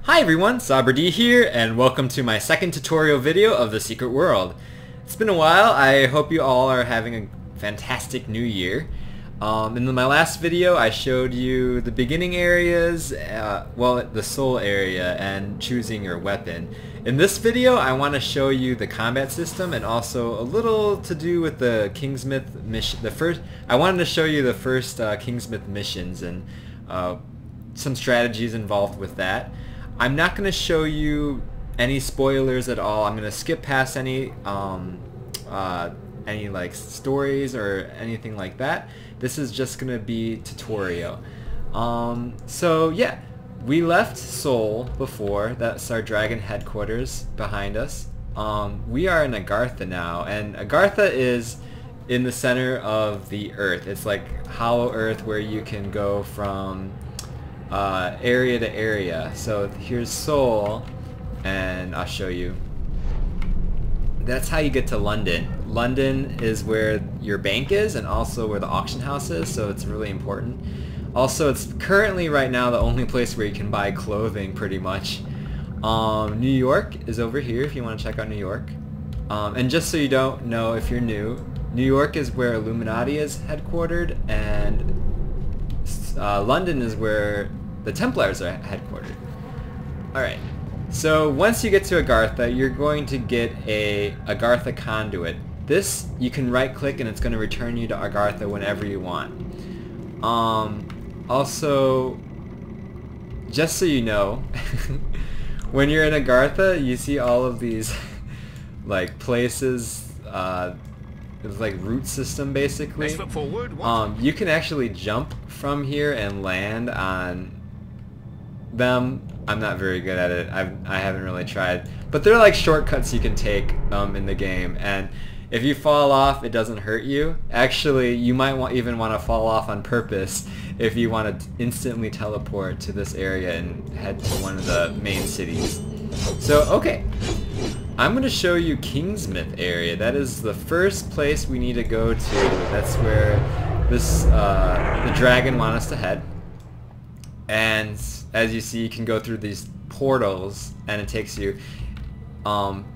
Hi everyone, SaberD here, and welcome to my second tutorial video of the Secret World. It's been a while. I hope you all are having a fantastic new year. In my last video I showed you the beginning areas, the soul area, and choosing your weapon. In this video I want to show you the combat system and also a little to do with the Kingsmouth mission. I wanted to show you the first Kingsmouth missions and some strategies involved with that. I'm not going to show you any spoilers at all. I'm going to skip past any like stories or anything like that. This is just going to be tutorial. So yeah, we left Seoul before. That's our dragon headquarters behind us. We are in Agartha now, and Agartha is in the center of the earth. It's like hollow earth where you can go from area to area. So here's Seoul, and I'll show you. That's how you get to London. London is where your bank is and also where the auction house is, so it's really important. Also, it's currently right now the only place where you can buy clothing pretty much. New York is over here if you want to check out New York. And just so you don't know if you're new, New York is where Illuminati is headquartered, and London is where the Templars are headquartered. Alright, so once you get to Agartha, you're going to get a Agartha conduit. This, you can right click and it's going to return you to Agartha whenever you want. Also, just so you know, when you're in Agartha, you see all of these like places, it's like root system basically. Next foot forward. You can actually jump from here and land on them. I'm not very good at it. I haven't really tried, but they're like shortcuts you can take in the game, and if you fall off it doesn't hurt you. Actually, you might even want to fall off on purpose if you want to instantly teleport to this area and head to one of the main cities. So okay, I'm going to show you Kingsmouth area. That is the first place we need to go to. That's where this the dragon wants us to head. And as you see, you can go through these portals and it takes you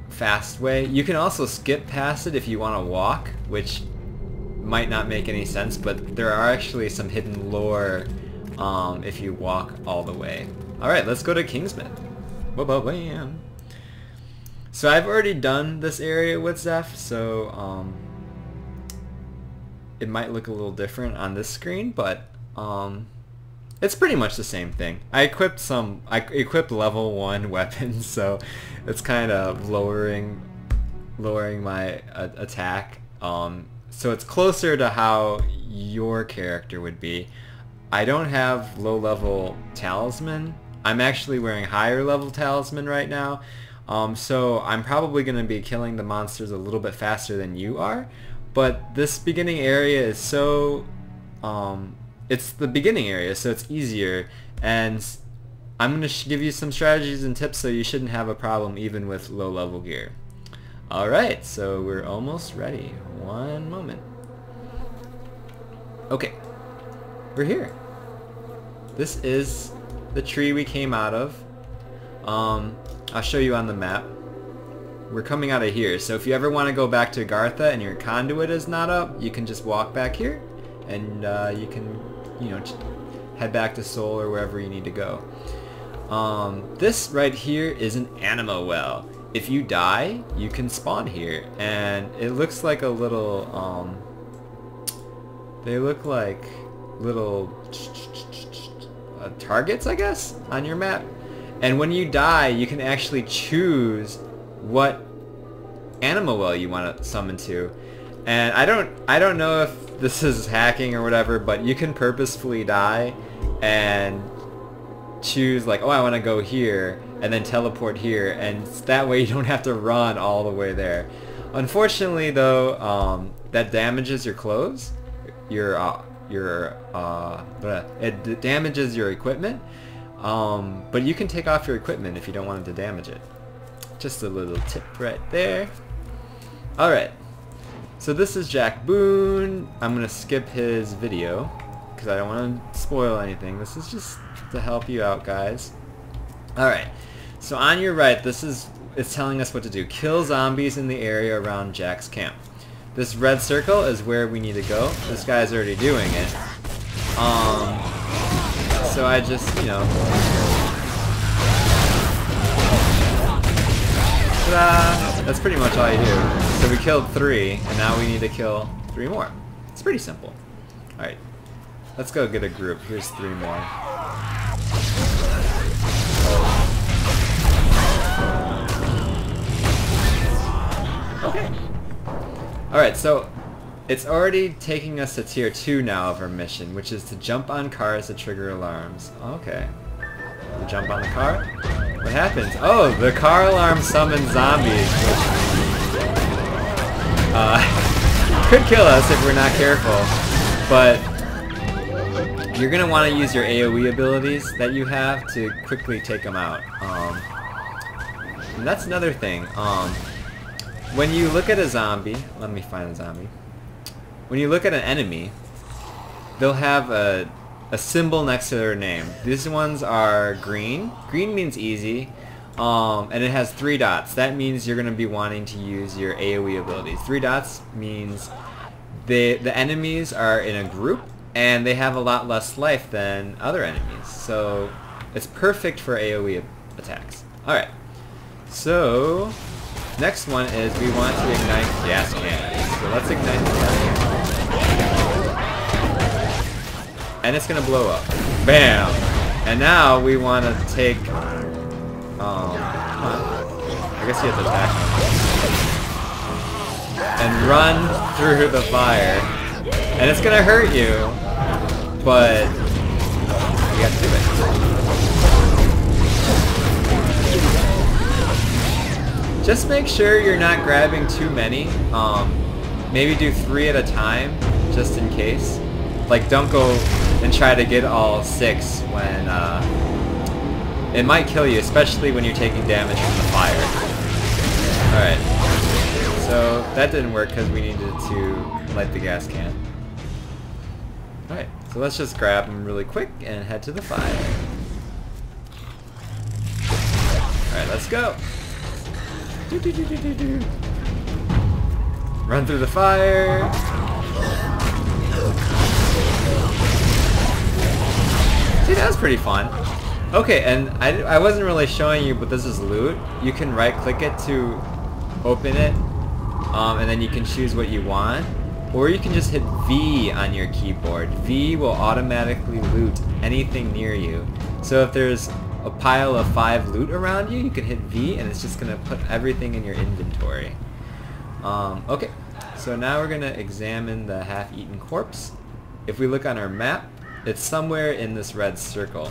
fast way. You can also skip past it if you want to walk, which might not make any sense, but there are actually some hidden lore if you walk all the way. Alright, let's go to Kingsmouth. Bam. So I've already done this area with Zeph, so it might look a little different on this screen, but it's pretty much the same thing. I equipped level 1 weapons, so it's kind of lowering my attack. So it's closer to how your character would be. I don't have low level talisman. I'm actually wearing higher level talisman right now. So I'm probably going to be killing the monsters a little bit faster than you are. But this beginning area is so it's the beginning area, so it's easier, and I'm going to give you some strategies and tips so you shouldn't have a problem even with low level gear. Alright, so we're almost ready. One moment. Okay, we're here. This is the tree we came out of. I'll show you on the map. We're coming out of here, so if you ever want to go back to Agartha and your conduit is not up, you can just walk back here, and you can, you know, head back to Seoul or wherever you need to go. This right here is an anima well. If you die, you can spawn here, and it looks like a little, they look like little targets, I guess, on your map. And when you die, you can actually choose what anima well you want to summon to. And I don't know if this is hacking or whatever, but you can purposefully die and choose like, oh, I want to go here, and then teleport here, and that way you don't have to run all the way there. Unfortunately though, that damages your clothes, it damages your equipment, but you can take off your equipment if you don't want it to damage it. Just a little tip right there. Alright, so this is Jack Boone. I'm gonna skip his video because I don't want to spoil anything. This is just to help you out, guys. Alright, so on your right, it's telling us what to do. Kill zombies in the area around Jack's camp. This red circle is where we need to go. This guy's already doing it. So I just, you know... Ta-da! That's pretty much all you do. So we killed 3, and now we need to kill 3 more. It's pretty simple. Alright, let's go get a group. Here's 3 more. Okay. Alright, so it's already taking us to tier 2 now of our mission, which is to jump on cars to trigger alarms. Okay. We jump on the car. What happens? Oh, the car alarm summons zombies, which could kill us if we're not careful. But you're going to want to use your AoE abilities that you have to quickly take them out. And that's another thing. When you look at a zombie, let me find a zombie. When you look at an enemy, they'll have a symbol next to their name. These ones are green. Green means easy, and it has 3 dots. That means you're going to be wanting to use your AoE abilities. 3 dots means the enemies are in a group, and they have a lot less life than other enemies. So it's perfect for AoE attacks. Alright, so... next one is we want to ignite gas cannons. So let's ignite the gas cannon. And it's gonna blow up. Bam! And now we want to take... come on. I guess you have to attack them. And run through the fire. And it's gonna hurt you, but you have to do it. Just make sure you're not grabbing too many. Maybe do 3 at a time, just in case. Like, don't go and try to get all 6 when it might kill you, especially when you're taking damage from the fire. Alright. So that didn't work because we needed to light the gas can. Alright, so let's just grab them really quick and head to the fire. Alright, let's go. Run through the fire. See, that was pretty fun. Okay, and I wasn't really showing you, but this is loot. You can right click it to open it, and then you can choose what you want. Or you can just hit V on your keyboard. V will automatically loot anything near you. So if there's a pile of 5 loot around you, you can hit V and it's just going to put everything in your inventory. Okay, so now we're going to examine the half-eaten corpse. If we look on our map, it's somewhere in this red circle.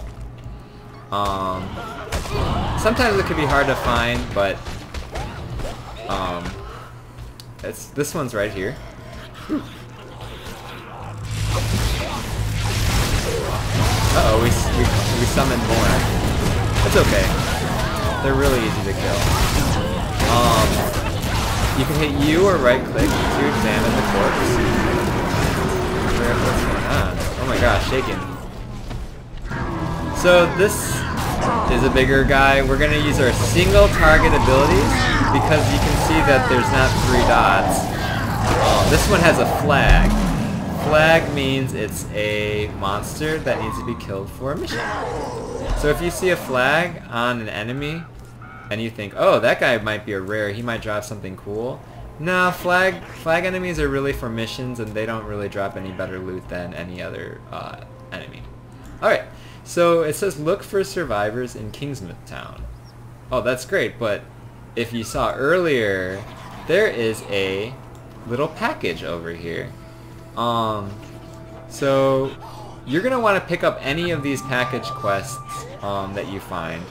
Sometimes it can be hard to find, but this one's right here. Uh-oh, we summoned more. It's okay. They're really easy to kill. You can hit U or right click to examine the corpse. What's going on? Oh my gosh, shaking. So this is a bigger guy. We're going to use our single target abilities because you can see that there's not 3 dots. This one has a flag. Flag means it's a monster that needs to be killed for a mission. So if you see a flag on an enemy and you think, oh, that guy might be a rare, he might drop something cool. No, flag enemies are really for missions and they don't really drop any better loot than any other enemy. Alright, so it says look for survivors in Kingsmouth town. Oh, that's great, but if you saw earlier, there is a little package over here. So you're going to want to pick up any of these package quests that you find.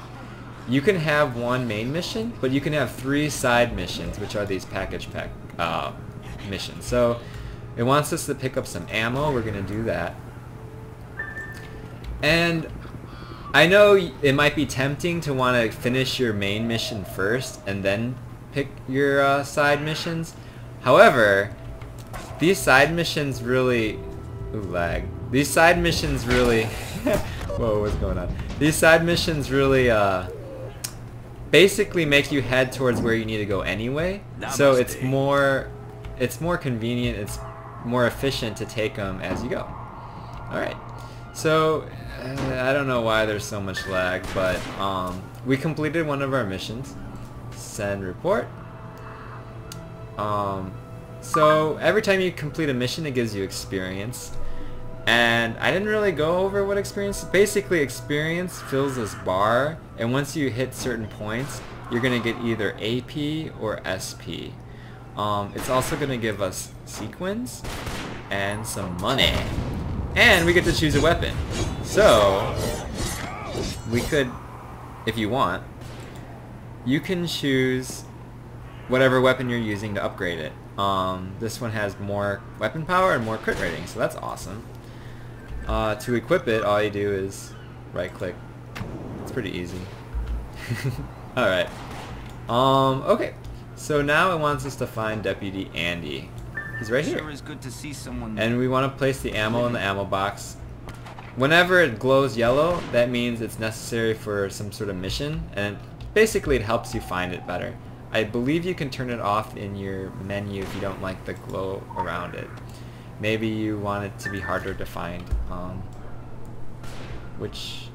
You can have 1 main mission, but you can have 3 side missions, which are these package missions. So it wants us to pick up some ammo. We're going to do that. And I know it might be tempting to want to finish your main mission first and then pick your side missions. However, these side missions really... Ooh, lag. These side missions really... Whoa, what's going on? These side missions really basically make you head towards where you need to go anyway. So it's more convenient, it's more efficient to take them as you go. Alright, so I don't know why there's so much lag, but we completed one of our missions. Send report. So every time you complete a mission, it gives you experience. And I didn't really go over what experience. Basically, experience fills this bar, and once you hit certain points, you're gonna get either AP or SP. It's also gonna give us sequins and some money, and we get to choose a weapon. So we could, if you want, you can choose whatever weapon you're using to upgrade it. This one has more weapon power and more crit rating, so that's awesome. To equip it, all you do is right click. It's pretty easy. Alright. Okay. So now it wants us to find Deputy Andy. He's right here. Sure is good to see someone. And we want to place the ammo in the ammo box. Whenever it glows yellow, that means it's necessary for some sort of mission, and basically it helps you find it better. I believe you can turn it off in your menu if you don't like the glow around it. Maybe you want it to be harder to find, which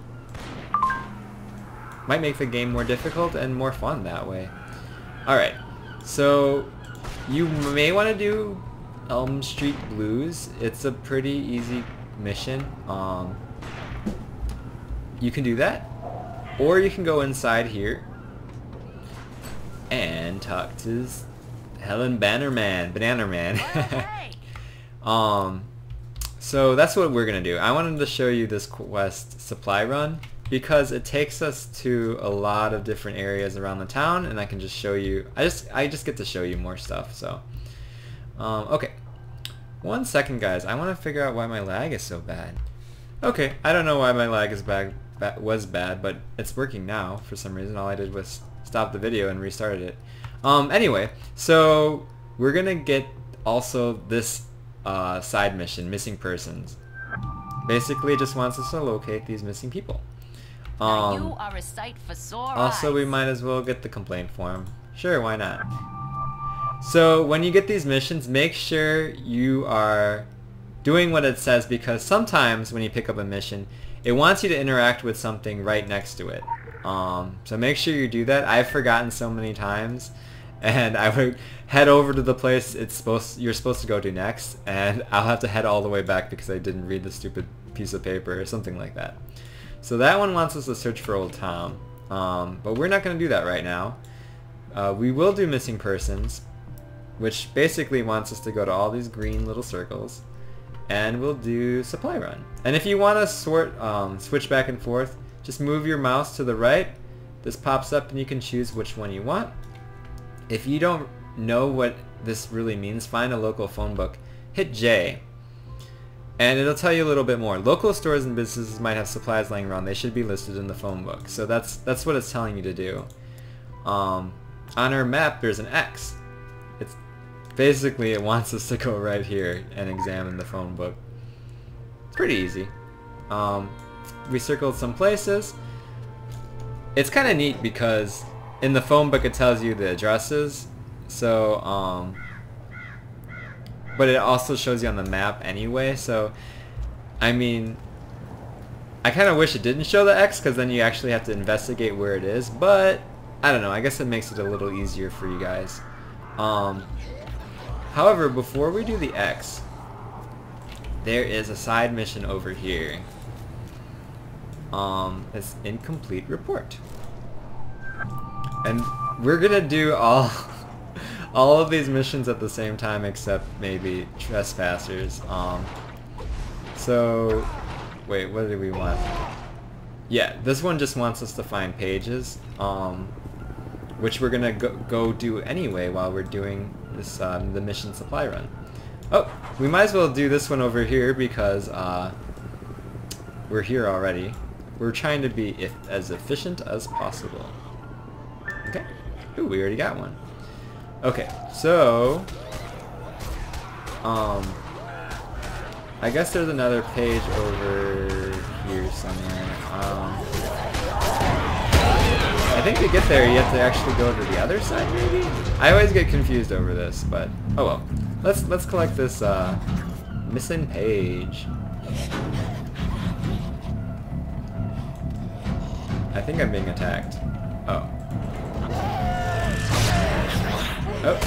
might make the game more difficult and more fun that way. Alright, so you may want to do Elm Street Blues. It's a pretty easy mission. You can do that, or you can go inside here and talk to Helen Bannerman. So that's what we're gonna do. I wanted to show you this quest supply run because it takes us to a lot of different areas around the town, and I can just show you. I just get to show you more stuff. So, okay, 1 second, guys. I want to figure out why my lag is so bad. Okay, I don't know why my lag is was bad, but it's working now for some reason. All I did was stop the video and restarted it. Anyway, so we're gonna get also this side mission, missing persons. Basically, it just wants us to locate these missing people. You are a sight for sore Also, eyes. we might as well get the complaint form. Sure, why not? So when you get these missions, make sure you are doing what it says, because sometimes when you pick up a mission, it wants you to interact with something right next to it. So make sure you do that. I've forgotten so many times, and I would head over to the place you're supposed to go to next, and I'll have to head all the way back because I didn't read the stupid piece of paper or something like that. So that one wants us to search for Old Tom, but we're not going to do that right now. We will do missing persons, which basically wants us to go to all these green little circles, and we'll do supply run. And if you want to switch back and forth, just move your mouse to the right. This pops up and you can choose which one you want. If you don't know what this really means, find a local phone book, hit J, and it'll tell you a little bit more. Local stores and businesses might have supplies laying around. They should be listed in the phone book. So that's what it's telling you to do. On our map, there's an X. It's basically, it wants us to go right here and examine the phone book. It's pretty easy. We circled some places. It's kind of neat because in the phone book it tells you the addresses, so but it also shows you on the map anyway. So I mean, I kind of wish it didn't show the X, because then you actually have to investigate where it is, but I don't know, I guess it makes it a little easier for you guys. However, before we do the X, there is a side mission over here. It's incomplete report, and we're gonna do all of these missions at the same time, except maybe trespassers. So wait, what do we want? Yeah, this one just wants us to find pages, which we're gonna go do anyway while we're doing this the mission supply run. Oh, we might as well do this one over here because we're here already. We're trying to be as efficient as possible. Okay. Ooh, we already got one. Okay, so I guess there's another page over here somewhere. I think to get there you have to actually go to the other side, maybe? I always get confused over this, but oh well. Let's collect this missing page. I think I'm being attacked. Oh. Oh.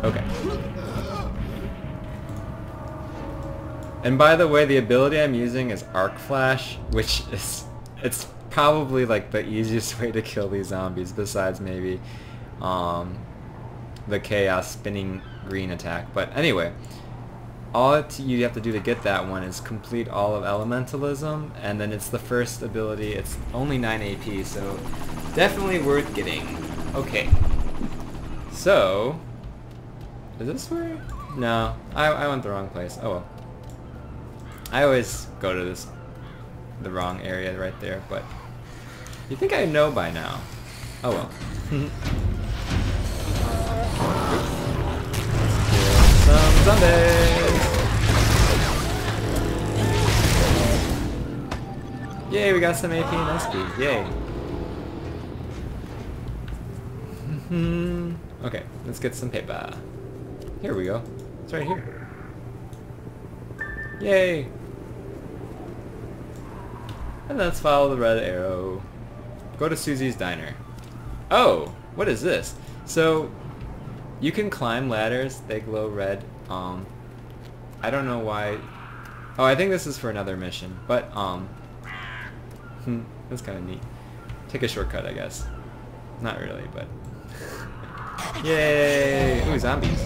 Okay. And by the way, the ability I'm using is Arc Flash, which is, it's probably like the easiest way to kill these zombies, besides maybe the Chaos spinning green attack. But anyway, all you have to do to get that one is complete all of Elementalism, and then it's the first ability. It's only 9 AP, so definitely worth getting. Okay. So, is this where? No, I went the wrong place. Oh well. I always go to the wrong area right there, but you think I know by now. Oh well. Some zombies! Yay, we got some AP and SP. Yay. Okay, let's get some paper. Here we go. It's right here. Yay! And let's follow the red arrow. Go to Susie's Diner. Oh! What is this? So, you can climb ladders. They glow red. I don't know why. Oh, I think this is for another mission. But, that's kind of neat. Take a shortcut, I guess. Not really, but... Yay! Ooh, zombies.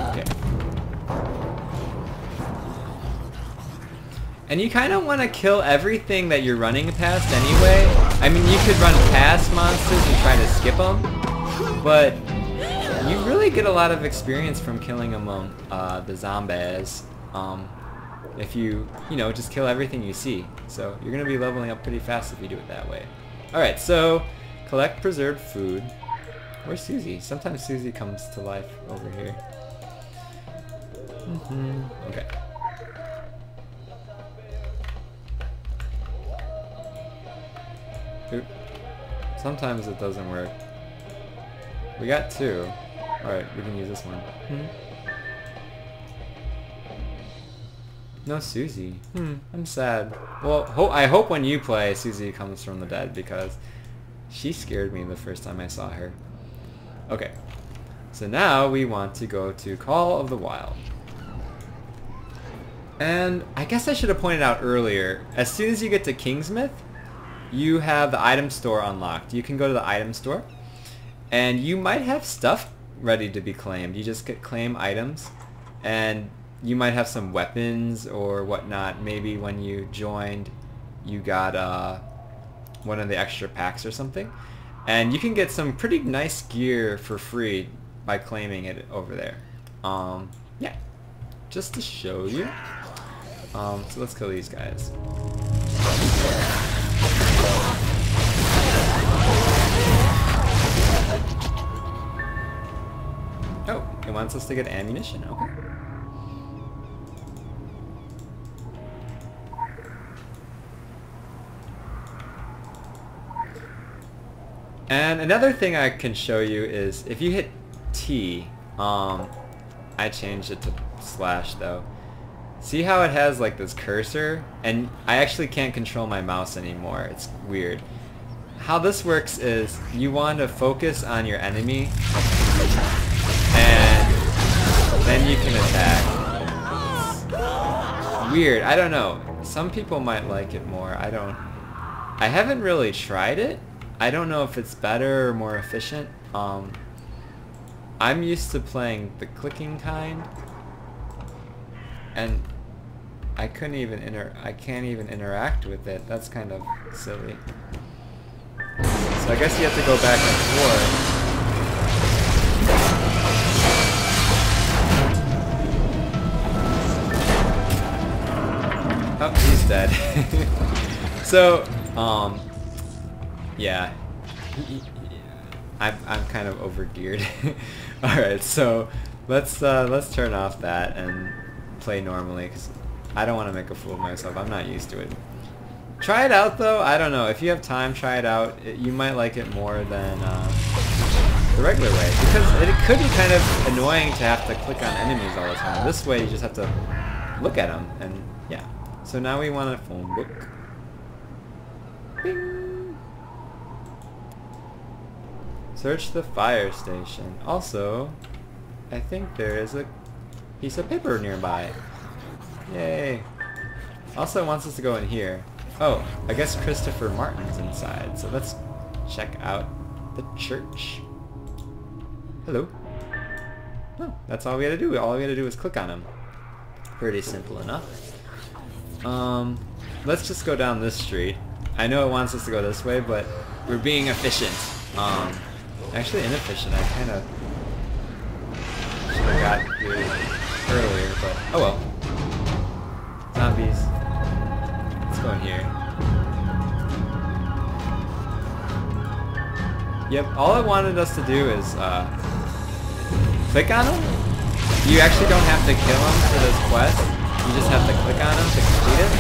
Okay. And you kind of want to kill everything that you're running past anyway. I mean, you could run past monsters and try to skip them, but you really get a lot of experience from killing them, the zombies. If you know, just kill everything you see. So you're going to be leveling up pretty fast if you do it that way. Alright, so collect preserved food. Where's Susie? Sometimes Susie comes to life over here. Okay. Oop. Sometimes it doesn't work. We got 2. Alright, we can use this one. No Susie. I'm sad. Well, I hope when you play, Susie comes from the dead, because she scared me the first time I saw her. Okay. So now we want to go to Call of the Wild. And I guess I should have pointed out earlier, as soon as you get to Kingsmouth, you have the item store unlocked. You can go to the item store, and you might have stuff ready to be claimed. You just claim items, and you might have some weapons or whatnot. Maybe when you joined, you got one of the extra packs or something. And you can get some pretty nice gear for free by claiming it over there. Yeah, just to show you. So let's kill these guys. Oh, it wants us to get ammunition. Okay. And another thing I can show you is if you hit T, I changed it to slash though. See how it has like this cursor? And I actually can't control my mouse anymore. It's weird. How this works is you want to focus on your enemy and then you can attack. It's weird. I don't know. Some people might like it more. I haven't really tried it. I don't know if it's better or more efficient. I'm used to playing the clicking kind, and I can't even interact with it. That's kind of silly. So I guess you have to go back and forth. Oh, he's dead. So, yeah, I'm kind of over geared. Alright, so let's turn off that and play normally, because I don't want to make a fool of myself. I'm not used to it. Try it out though. I don't know. If you have time, try it out. You might like it more than the regular way, because it could be kind of annoying to have to click on enemies all the time. This way, you just have to look at them, and yeah. So now we want a phone book. Bing. Search the fire station. Also, I think there is a piece of paper nearby. Yay. Also, it wants us to go in here. Oh, I guess Christopher Martin's inside, so let's check out the church. Hello. Oh, that's all we had to do. All we had to do was click on him. Pretty simple enough. Let's just go down this street. I know it wants us to go this way, but we're being efficient. Actually inefficient. I kind of should have got here earlier, but oh well. Zombies. Let's go in here. Yep, all it wanted us to do is click on him. You actually don't have to kill him for this quest. You just have to click on him to complete it.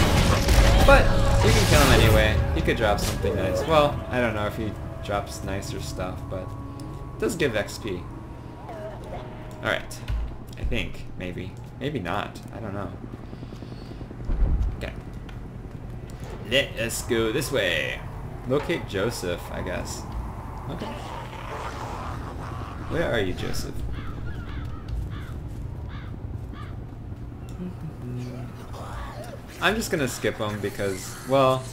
But you can kill him anyway. He could drop something nice. Well, I don't know if he drops nicer stuff, but it does give XP. Alright. I think. Maybe. Maybe not. I don't know. Okay. Let us go this way. Locate Joseph, I guess. Okay. Where are you, Joseph? I'm just gonna skip them because, well,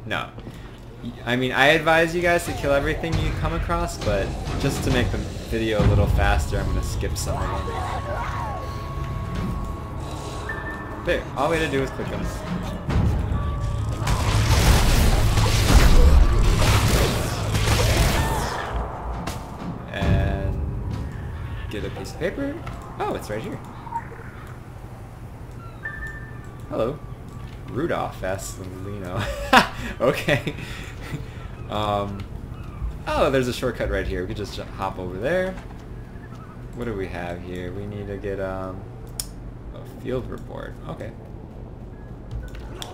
no. I mean, I advise you guys to kill everything you come across, but just to make the video a little faster, I'm gonna skip some of them. There, all we had to do was click them. And get a piece of paper. Oh, it's right here. Hello. Rudolph Vasilino. Okay. Oh, there's a shortcut right here. We could just hop over there. What do we have here? We need to get a field report. Okay.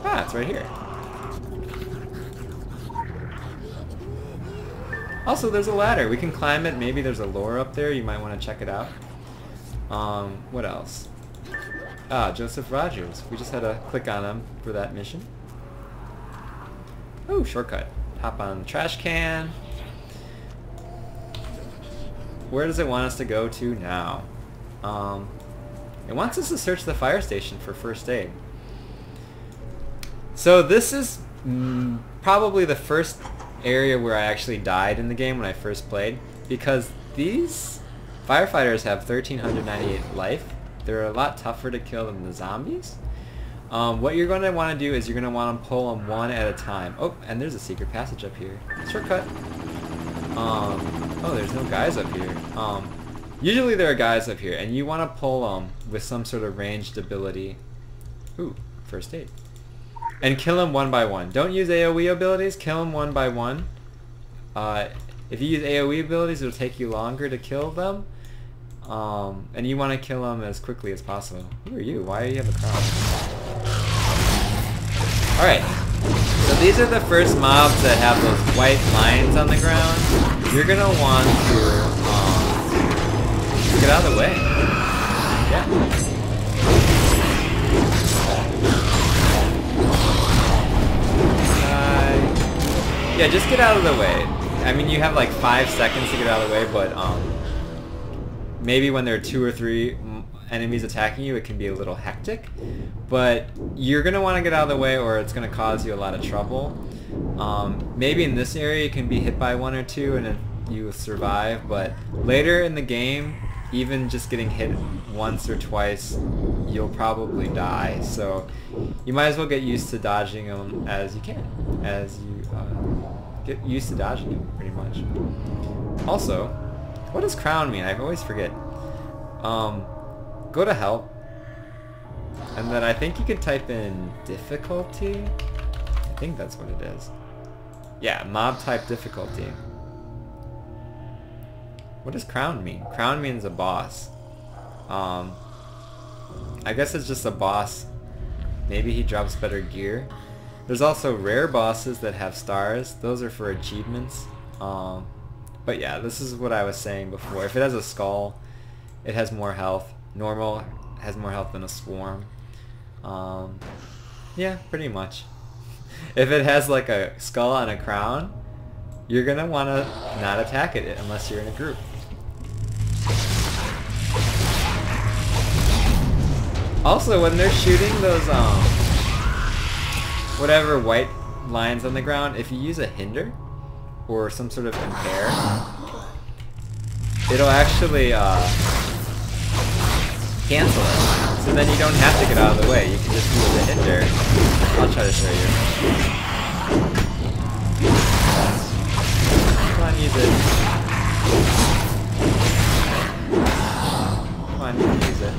Ah, it's right here. Also, there's a ladder. We can climb it. Maybe there's a lore up there. You might want to check it out. What else? Ah, Joseph Rogers. We just had to click on him for that mission. Oh, shortcut. Hop on the trash can. Where does it want us to go to now? It wants us to search the fire station for first aid. So this is probably the first area where I actually died in the game when I first played, because these firefighters have 1,398 life. They're a lot tougher to kill than the zombies. What you're going to want to do is you're going to want to pull them one at a time. Oh, and there's a secret passage up here. Shortcut. Oh, there's no guys up here. Usually there are guys up here, and you want to pull them with some sort of ranged ability. Ooh, first aid. And kill them one by one. Don't use AoE abilities, kill them one by one. If you use AoE abilities, it'll take you longer to kill them. And you want to kill them as quickly as possible. Who are you? Why do you have a crown? Alright, so these are the first mobs that have those white lines on the ground. You're going to want to get out of the way. Yeah. Yeah, just get out of the way. I mean, you have like 5 seconds to get out of the way, but maybe when there are 2 or 3 enemies attacking you, it can be a little hectic. But you're going to want to get out of the way or it's going to cause you a lot of trouble. Maybe in this area you can be hit by 1 or 2 and you will survive, but later in the game, even just getting hit once or twice, you'll probably die. So you might as well get used to dodging them as you can, as you get used to dodging them, pretty much. Also, what does crown mean? I always forget. Go to help, and then I think you can type in difficulty. I think that's what it is. Yeah, mob type difficulty. What does crown mean? Crown means a boss. I guess it's just a boss. Maybe he drops better gear. There's also rare bosses that have stars. Those are for achievements. But yeah, this is what I was saying before. If it has a skull, it has more health. Normal has more health than a swarm. Yeah, pretty much. If it has like a skull and a crown, you're gonna wanna not attack it unless you're in a group. Also, when they're shooting those whatever white lines on the ground, if you use a hinder or some sort of impair, it'll actually cancel it. So then you don't have to get out of the way. You can just use the hinder. I'll try to show you. Come on, use it. Come on, you can use it.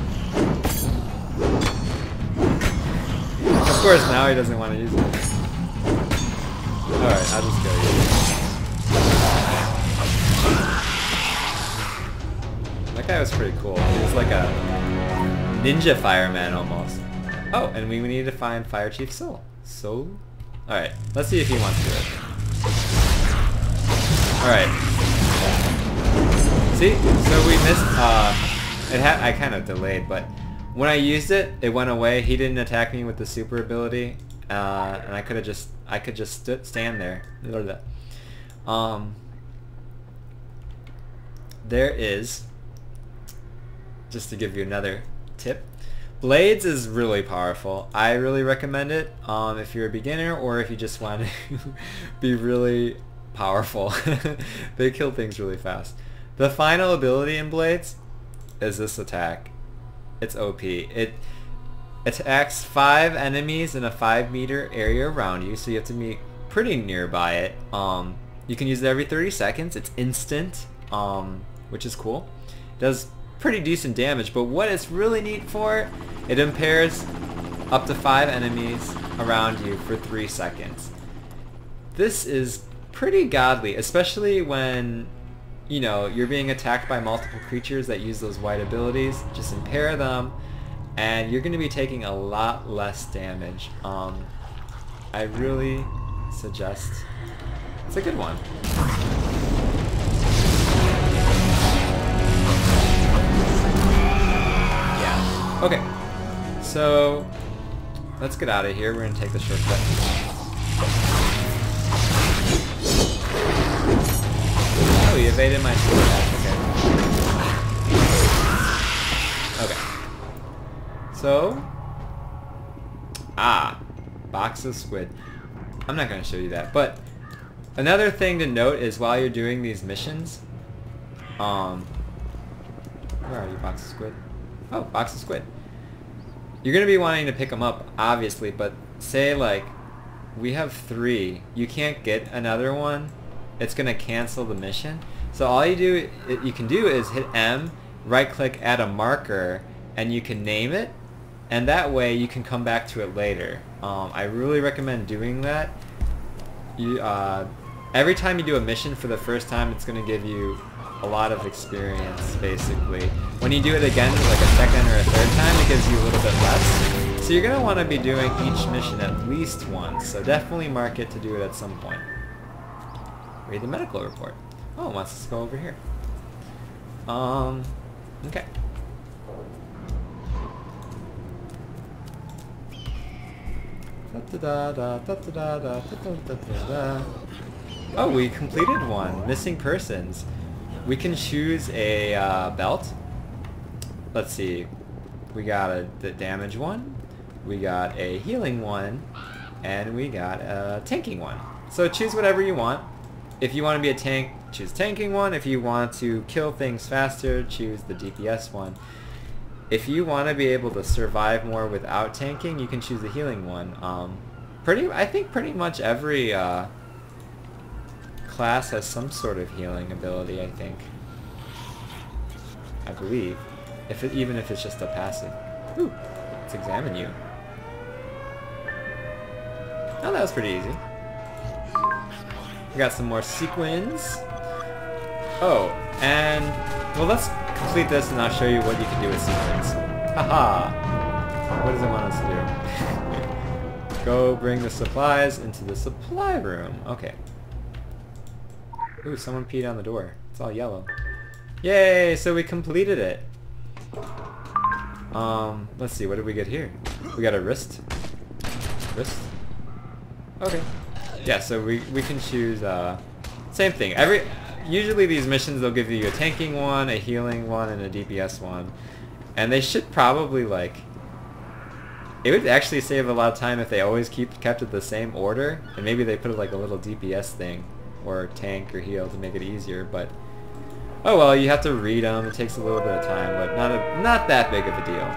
Of course, now he doesn't want to use it. Alright, I'll just go use it. That guy was pretty cool. He was like a ninja fireman almost. Oh, and we need to find Fire Chief Soul. Soul? Alright, let's see if he wants to do it. Alright. See? So we missed, I kind of delayed, but when I used it, it went away. He didn't attack me with the super ability, and I could just stand there. There is, just to give you another tip, Blades is really powerful. I really recommend it if you're a beginner or if you just want to be really powerful. They kill things really fast. The final ability in Blades is this attack. It's OP. It attacks 5 enemies in a 5-meter area around you, so you have to be pretty nearby it. You can use it every 30 seconds. It's instant, which is cool. It does pretty decent damage, but what it's really neat for, it impairs up to 5 enemies around you for 3 seconds. This is pretty godly, especially when you're being attacked by multiple creatures that use those white abilities. Just impair them, and you're going to be taking a lot less damage. I really suggest. It's a good one. Yeah. Okay. So let's get out of here. We're going to take the shortcut. Oh, you evaded my super attack. Okay. Okay. So, box of squid. I'm not going to show you that, but another thing to note is while you're doing these missions, where are you, box of squid? Oh, box of squid. You're going to be wanting to pick them up, obviously, but say like we have 3, you can't get another one. It's gonna cancel the mission. So all you can do is hit M, right click, add a marker, and you can name it, and that way you can come back to it later. I really recommend doing that. Every time you do a mission for the first time, it's gonna give you a lot of experience, basically. When you do it again, like a second or a third time, it gives you a little bit less. So you're gonna want to be doing each mission at least once. So definitely mark it to do it at some point. Read the medical report. Oh, it wants us to go over here. Okay. Oh, we completed one. Missing persons. We can choose a belt. Let's see. We got the damage one. We got a healing one. And we got a tanking one. So choose whatever you want. If you want to be a tank, choose tanking one. If you want to kill things faster, choose the DPS one. If you want to be able to survive more without tanking, you can choose the healing one. I think pretty much every class has some sort of healing ability, I think. I believe. Even if it's just a passive. Ooh, let's examine you. Oh, that was pretty easy. We got some more sequins. Oh, and well, let's complete this and I'll show you what you can do with sequence. Haha! What does it want us to do? Go bring the supplies into the supply room. Okay. Ooh, someone peed on the door. It's all yellow. Yay! So we completed it. Let's see, what did we get here? We got a wrist. Wrist? Okay. Yeah, so we can choose, same thing. Usually these missions, they'll give you a tanking one, a healing one, and a DPS one. And they should probably, like... It would actually save a lot of time if they always kept it the same order, and maybe they put like a little DPS thing, or tank or heal to make it easier, but... Oh well, you have to read them, it takes a little bit of time, but not that big of a deal.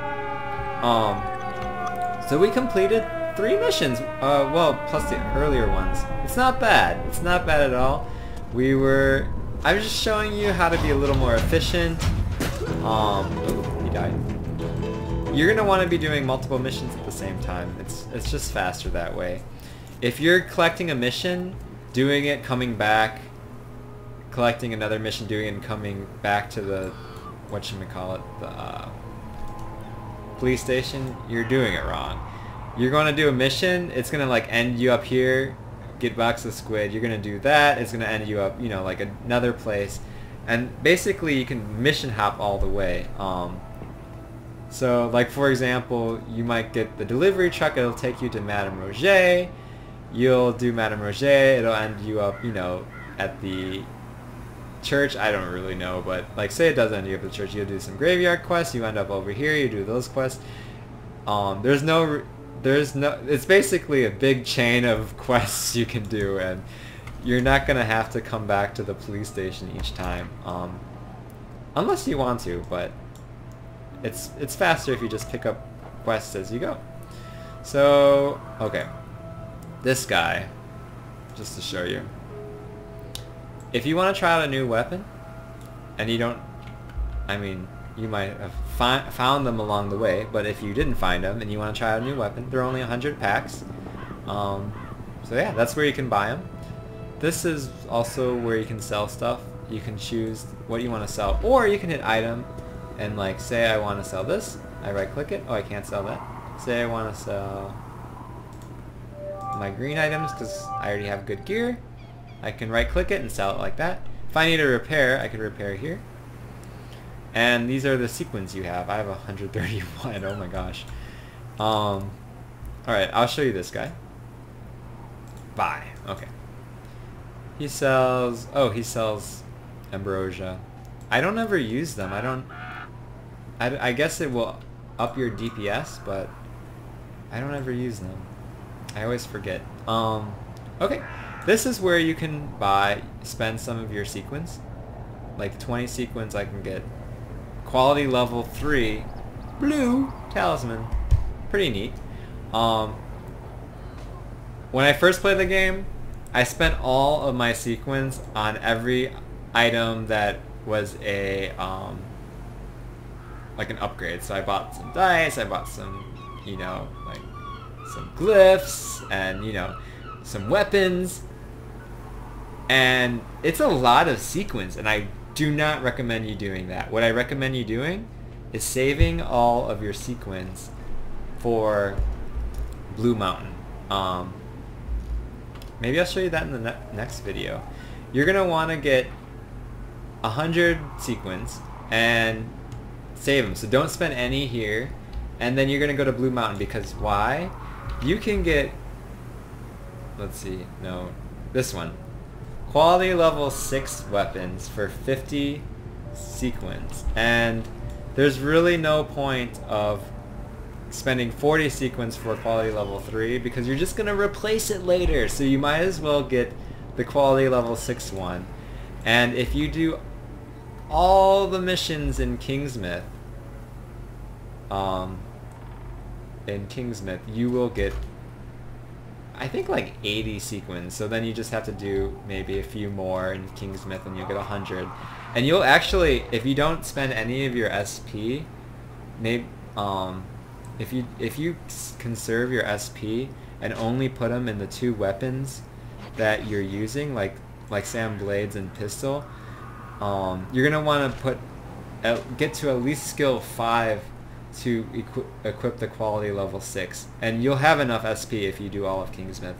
So we completed 3 missions, well, plus the earlier ones. It's not bad, it's not bad at all. I was just showing you how to be a little more efficient. Oh, he died. You're gonna want to be doing multiple missions at the same time. It's just faster that way. If you're collecting a mission, doing it, coming back, collecting another mission, doing it, and coming back to the whatchamacallit, the police station, you're doing it wrong. You're going to do a mission, it's gonna like end you up here, get box of squid. You're gonna do that, it's gonna end you up, you know, like another place, and basically you can mission hop all the way. So, like for example, you might get the delivery truck, it'll take you to Madame Roger, you'll do Madame Roger, it'll end you up, you know, at the church, I don't really know, but like say it does end you up at the church, you'll do some graveyard quests, you end up over here, you do those quests. It's basically a big chain of quests you can do, and you're not gonna have to come back to the police station each time, unless you want to, but it's faster if you just pick up quests as you go. So, okay. This guy, just to show you. If you want to try out a new weapon, and you don't, I mean, you might have found them along the way, but if you didn't find them and you want to try out a new weapon, they're only 100 packs. So yeah, that's where you can buy them. This is also where you can sell stuff. You can choose what you want to sell, or you can hit item and like say I want to sell this. I right click it. Oh, I can't sell that. Say I want to sell my green items because I already have good gear. I can right click it and sell it like that. If I need a repair, I can repair here. And these are the sequins you have. I have 131. Oh my gosh. Alright, I'll show you this guy. Buy. Okay. He sells... Oh, he sells ambrosia. I don't ever use them. I guess it will up your DPS, but I don't ever use them. I always forget. Okay. This is where you can spend some of your sequins. Like 20 sequins I can get. Quality level 3 blue talisman. Pretty neat. When I first played the game, I spent all of my sequins on every item that was a like an upgrade. So I bought some dice, I bought some, you know, like some glyphs and, you know, some weapons. And it's a lot of sequins, and I do not recommend you doing that. What I recommend you doing is saving all of your sequins for Blue Mountain. Maybe I'll show you that in the next video. You're going to want to get 100 sequins and save them. So don't spend any here. And then you're going to go to Blue Mountain because why? You can get, let's see, no, this one. Quality level 6 weapons for 50 sequins. And there's really no point of spending 40 sequins for quality level 3 because you're just going to replace it later. So you might as well get the quality level 6 one. And if you do all the missions in Kingsmouth, you will get, I think, like 80 sequins. So then you just have to do maybe a few more in Kingsmouth and you'll get 100. And you'll actually, if you don't spend any of your SP, maybe if you conserve your SP and only put them in the 2 weapons that you're using, like Sam blades and pistol, you're gonna want to get to at least skill 5 to equip the quality level 6, and you'll have enough SP if you do all of Kingsmouth.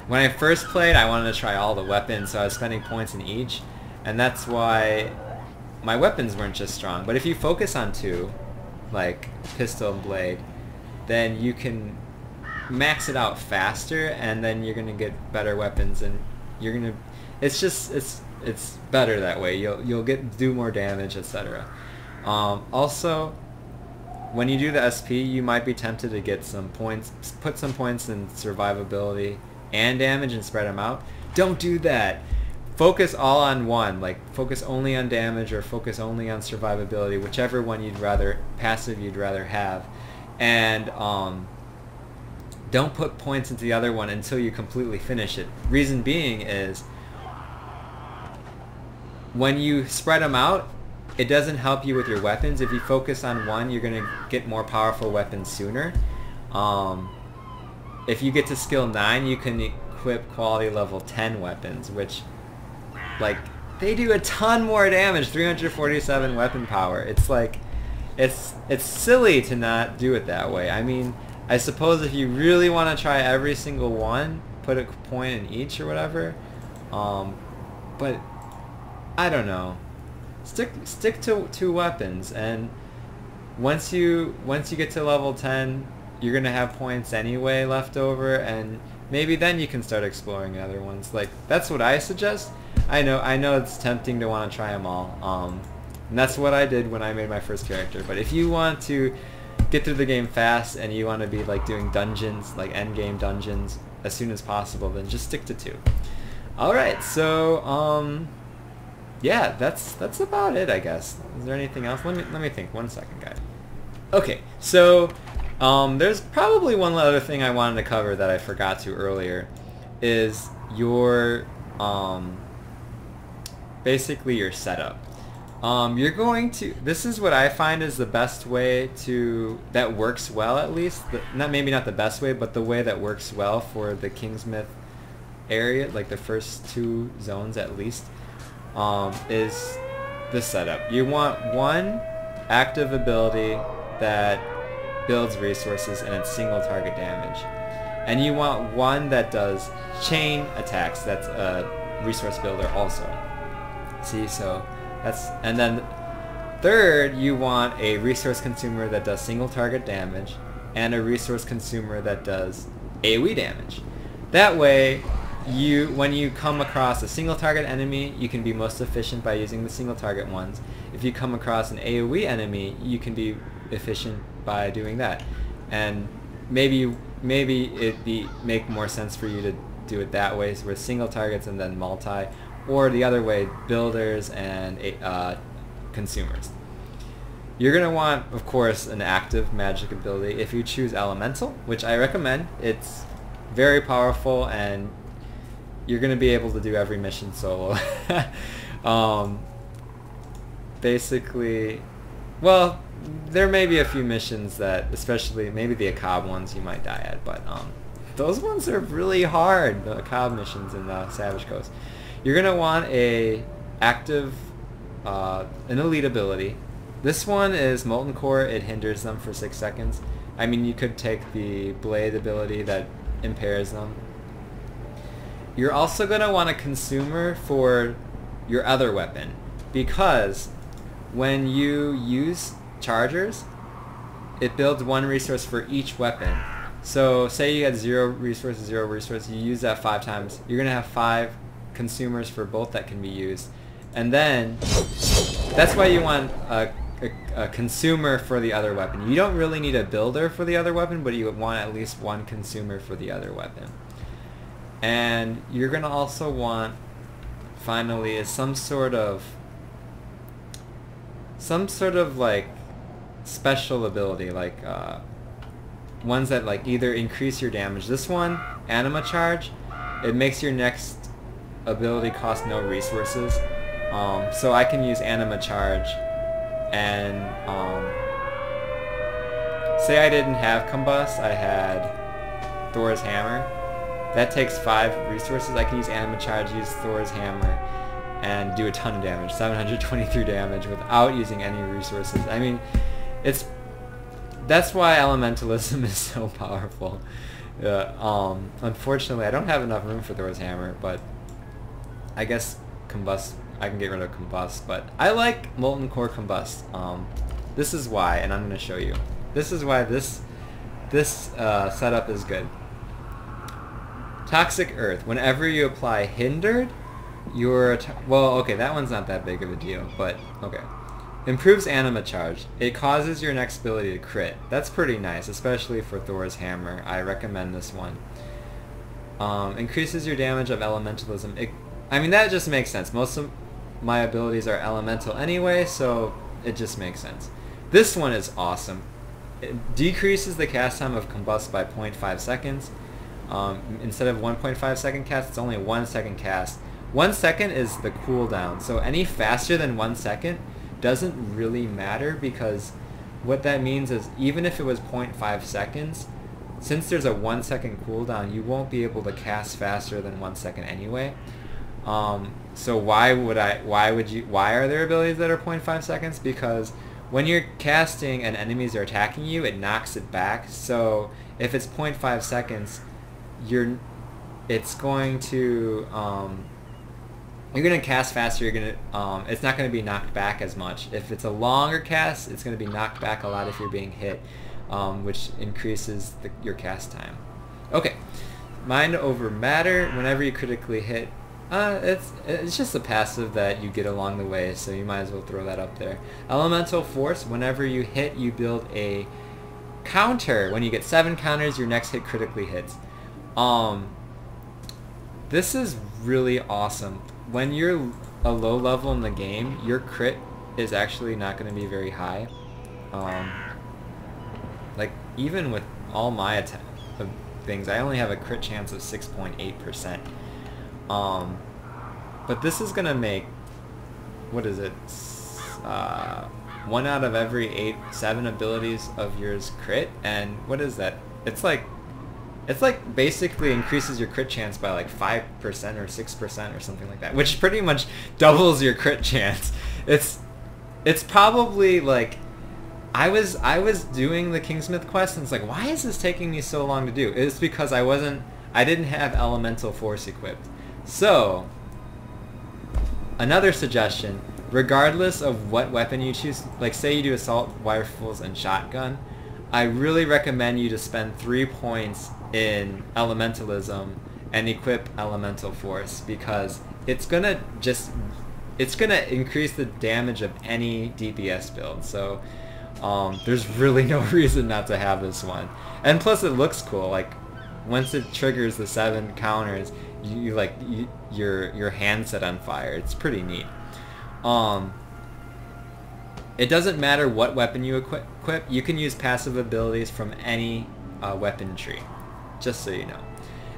When I first played, I wanted to try all the weapons, so I was spending points in each, and that's why my weapons weren't just strong. But if you focus on 2, like pistol and blade, then you can max it out faster, and then you're gonna get better weapons, and you're gonna it's better that way. You'll do more damage, etc. Also, when you do the SP, you might be tempted to get some points, put some points in survivability and damage and spread them out. Don't do that. Focus all on one, like focus only on damage or focus only on survivability, whichever one passive you'd rather have. And don't put points into the other one until you completely finish it. Reason being is, when you spread them out, it doesn't help you with your weapons. If you focus on one, you're going to get more powerful weapons sooner. If you get to skill 9, you can equip quality level 10 weapons, which, like, they do a ton more damage, 347 weapon power. It's like, it's silly to not do it that way. I mean, I suppose if you really want to try every single one, put a point in each or whatever, but I don't know. Stick to 2 weapons, and once you get to level 10, you're gonna have points anyway left over, and maybe then you can start exploring other ones. Like, that's what I suggest. I know it's tempting to want to try them all, and that's what I did when I made my first character. But if you want to get through the game fast and you want to be like doing dungeons, like end game dungeons, as soon as possible, then just stick to 2. All right, so yeah, that's about it, I guess. Is there anything else? Let me think. 1 second, guys. Okay, so there's probably one other thing I wanted to cover that I forgot to earlier, is your basically your setup. You're going to, this is what I find is the best way that works well, at least. Maybe not the best way, but the way that works well for the Kingsmouth area, like the first 2 zones at least, is the setup. You want one active ability that builds resources and it's single target damage. And you want one that does chain attacks, that's a resource builder also. See, so and then third, you want a resource consumer that does single target damage and a resource consumer that does AoE damage. That way, when you come across a single target enemy, you can be most efficient by using the single target ones. If you come across an AoE enemy, you can be efficient by doing that. And maybe make more sense for you to do it that way, so with single targets and then multi, or the other way, builders and consumers. You're going to want, of course, an active magic ability. If you choose Elemental, which I recommend, it's very powerful and you're going to be able to do every mission solo. Basically, well, there may be a few missions that, especially maybe the Akab ones, you might die at, but those ones are really hard, the Akab missions in Savage Coast. You're going to want an elite ability. This one is Molten Core. It hinders them for 6 seconds. I mean, you could take the Blade ability that impairs them. You're also going to want a consumer for your other weapon, because when you use chargers, it builds 1 resource for each weapon. So say you had 0 resources, you use that 5 times, you're going to have 5 consumers for both that can be used. And then that's why you want a consumer for the other weapon. You don't really need a builder for the other weapon, but you would want at least 1 consumer for the other weapon. And you're going to also want, finally, is some sort of like special ability, like ones that like either increase your damage. This one, Anima Charge, it makes your next ability cost no resources. So I can use Anima Charge and say I didn't have Combust, I had Thor's Hammer. That takes 5 resources. I can use Anima Charge, use Thor's Hammer, and do a ton of damage, 723 damage without using any resources. I mean, that's why elementalism is so powerful. Unfortunately, I don't have enough room for Thor's hammer, but I guess combust. I can get rid of combust, but I like molten core combust. This is why, and I'm going to show you. This is why this setup is good. Toxic Earth. Whenever you apply Hindered, well, okay, that one's not that big of a deal, but okay. Improves anima charge. It causes your next ability to crit. That's pretty nice, especially for Thor's hammer. I recommend this one. Increases your damage of elementalism. I mean, that just makes sense. Most of my abilities are elemental anyway, so it just makes sense. This one is awesome. It decreases the cast time of Combust by 0.5 seconds. Instead of 1.5 second cast, it's only a 1 second cast. 1 second is the cooldown, so any faster than 1 second doesn't really matter, because what that means is even if it was 0.5 seconds, since there's a 1 second cooldown, you won't be able to cast faster than 1 second anyway. So why are there abilities that are 0.5 seconds? Because when you're casting and enemies are attacking you, it knocks it back. So if it's 0.5 seconds, it's going to you're gonna cast faster. It's not gonna be knocked back as much. If it's a longer cast, it's gonna be knocked back a lot if you're being hit, which increases your cast time. Okay, Mind over Matter. Whenever you critically hit, it's just a passive that you get along the way, so you might as well throw that up there. Elemental Force. Whenever you hit, you build a counter. When you get 7 counters, your next hit critically hits. This is really awesome. When you're a low level in the game, your crit is actually not going to be very high. Like, even with all my things, I only have a crit chance of 6.8%. But this is going to make, what is it, 1 out of every 7 abilities of yours crit, and what is that? It's like basically increases your crit chance by like 5% or 6% or something like that, which pretty much doubles your crit chance. It's probably like, I was doing the Kingsmouth quest and it's like, why is this taking me so long to do? It's because I didn't have Elemental Force equipped. So another suggestion, regardless of what weapon you choose, like say you do assault rifles and shotgun, I really recommend you to spend 3 points in elementalism and equip Elemental Force, because it's gonna increase the damage of any DPS build. So there's really no reason not to have this one. And plus it looks cool. Like once it triggers the 7 counters, your hand set on fire. It's pretty neat. It doesn't matter what weapon you equip. You can use passive abilities from any weapon tree, just so you know.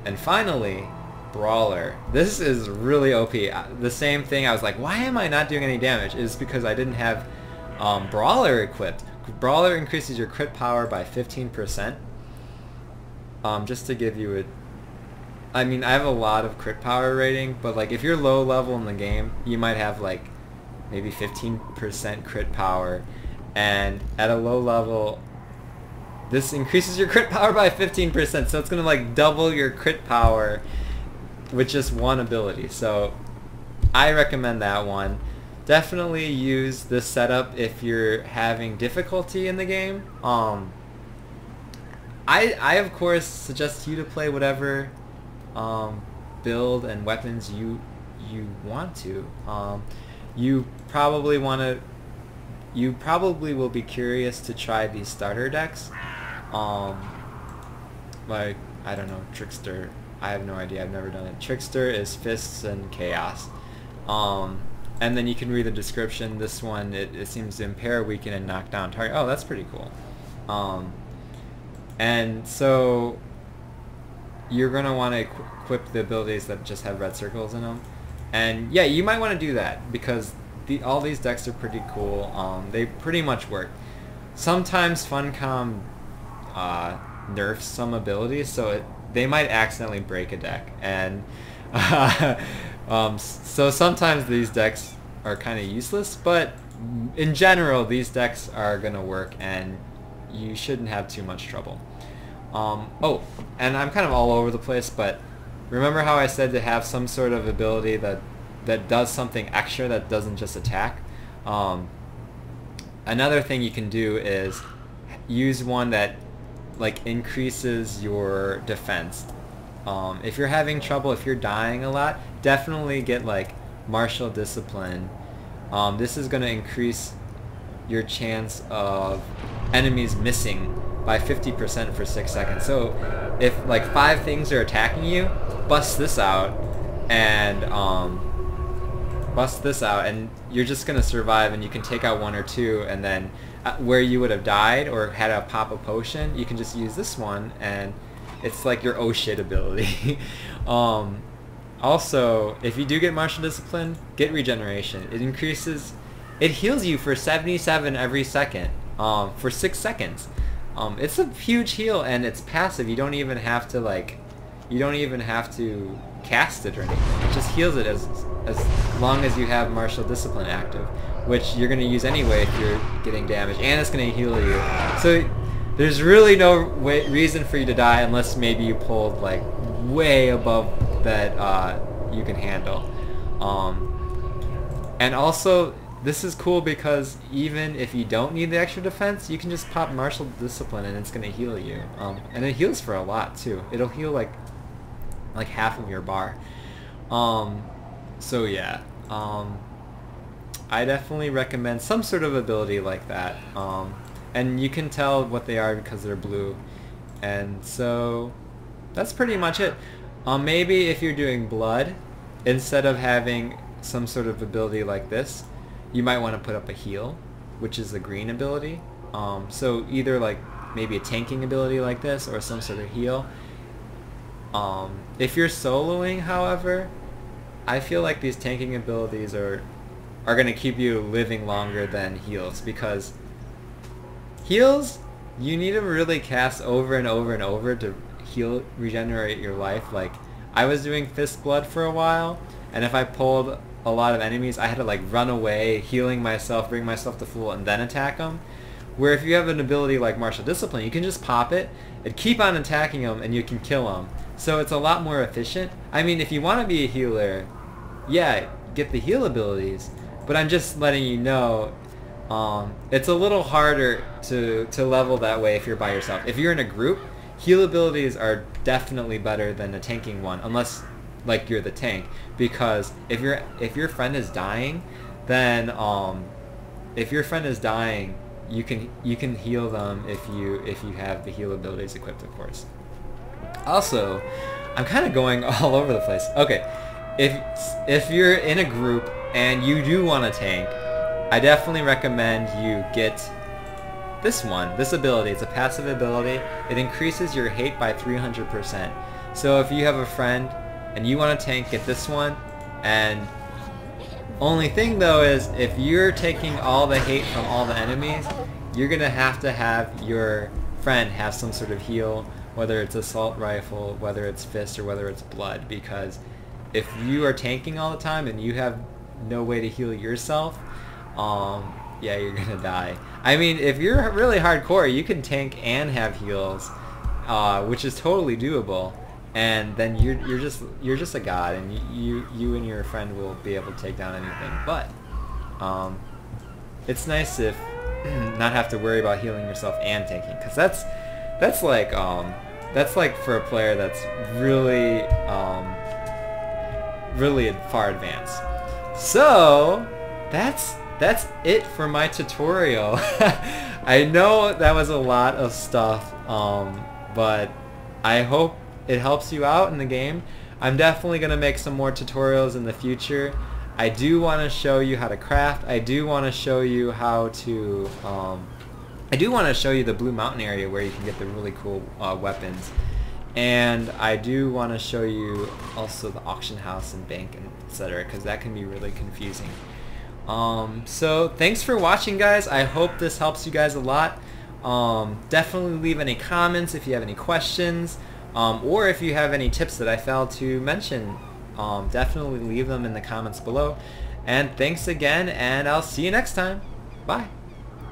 And finally, Brawler. This is really OP. The same thing, I was like, why am I not doing any damage? It's because I didn't have Brawler equipped. Brawler increases your crit power by 15%. Just to give you I mean, I have a lot of crit power rating, but like if you're low level in the game, you might have like maybe 15% crit power, and at a low level this increases your crit power by 15%, so it's gonna like double your crit power with just one ability. So I recommend that one. Definitely use this setup if you're having difficulty in the game. I of course suggest you to play whatever build and weapons you want to. You probably will be curious to try these starter decks. Like, I don't know, Trickster. I have no idea. I've never done it. Trickster is Fists and Chaos. And then you can read the description. This one, it seems to impair, weaken, and knock down target. Oh, that's pretty cool. And so you're going to want to equip the abilities that just have red circles in them. And yeah, you might want to do that, because all these decks are pretty cool. They pretty much work. Sometimes Funcom nerfs some abilities, so they might accidentally break a deck. And So sometimes these decks are kind of useless, but in general, these decks are going to work, and you shouldn't have too much trouble. Oh, and I'm kind of all over the place, but remember how I said to have some sort of ability that does something extra that doesn't just attack? Another thing you can do is use one that like increases your defense. If you're having trouble, if you're dying a lot, definitely get like Martial Discipline. This is going to increase your chance of enemies missing by 50% for 6 seconds. So if like 5 things are attacking you, bust this out and you're just going to survive, and you can take out 1 or 2, and then where you would have died or had to pop a potion, you can just use this one, and it's like your oh shit ability. Also, if you do get Martial Discipline, get Regeneration. It heals you for 77 every second, for 6 seconds. It's a huge heal, and it's passive. You don't even have to cast it or anything. It just heals it as long as you have Martial Discipline active, which you're going to use anyway if you're getting damage, and it's going to heal you. So there's really no reason for you to die unless maybe you pulled like way above that you can handle. And also, this is cool because even if you don't need the extra defense, you can just pop Martial Discipline and it's going to heal you. And it heals for a lot too. It'll heal like half of your bar. So yeah, I definitely recommend some sort of ability like that. And you can tell what they are because they're blue. And so that's pretty much it. Maybe if you're doing blood, instead of having some sort of ability like this, you might want to put up a heal, which is a green ability. So either like maybe a tanking ability like this or some sort of heal. If you're soloing, however, I feel like these tanking abilities are going to keep you living longer than heals, because heals, you need to really cast over and over and over to regenerate your life. Like, I was doing Fist Blood for a while, and if I pulled a lot of enemies, I had to like run away, healing myself, bring myself to full, and then attack them. Where if you have an ability like Martial Discipline, you can just pop it and keep on attacking them, and you can kill them. So it's a lot more efficient. I mean, if you want to be a healer, yeah, get the heal abilities, but I'm just letting you know, it's a little harder to level that way if you're by yourself. If you're in a group, heal abilities are definitely better than a tanking one, unless like you're the tank, because if your friend is dying, then you can heal them if you have the heal abilities equipped, of course. Also, I'm kind of going all over the place. Okay, if you're in a group and you do want to tank, I definitely recommend you get this one, this ability. It's a passive ability. It increases your hate by 300%. So if you have a friend and you want to tank, get this one. And only thing though is, if you're taking all the hate from all the enemies, you're gonna have to have your friend have some sort of heal, whether it's assault rifle, whether it's fist, or whether it's blood, because if you are tanking all the time and you have no way to heal yourself, yeah, you're gonna die. I mean, if you're really hardcore, you can tank and have heals, which is totally doable, and then you're just a god, and you and your friend will be able to take down anything. But it's nice if not have to worry about healing yourself and tanking, because that's like for a player that's really really far advanced. So that's it for my tutorial. I know that was a lot of stuff, but I hope it helps you out in the game. I'm definitely going to make some more tutorials in the future. I do want to show you how to craft. I do want to show you how to I do want to show you the Blue Mountain area where you can get the really cool weapons. And I do want to show you also the auction house and bank and etc., because that can be really confusing. So thanks for watching, guys. I hope this helps you guys a lot. Definitely leave any comments if you have any questions, or if you have any tips that I failed to mention definitely leave them in the comments below. And thanks again, and I'll see you next time. Bye.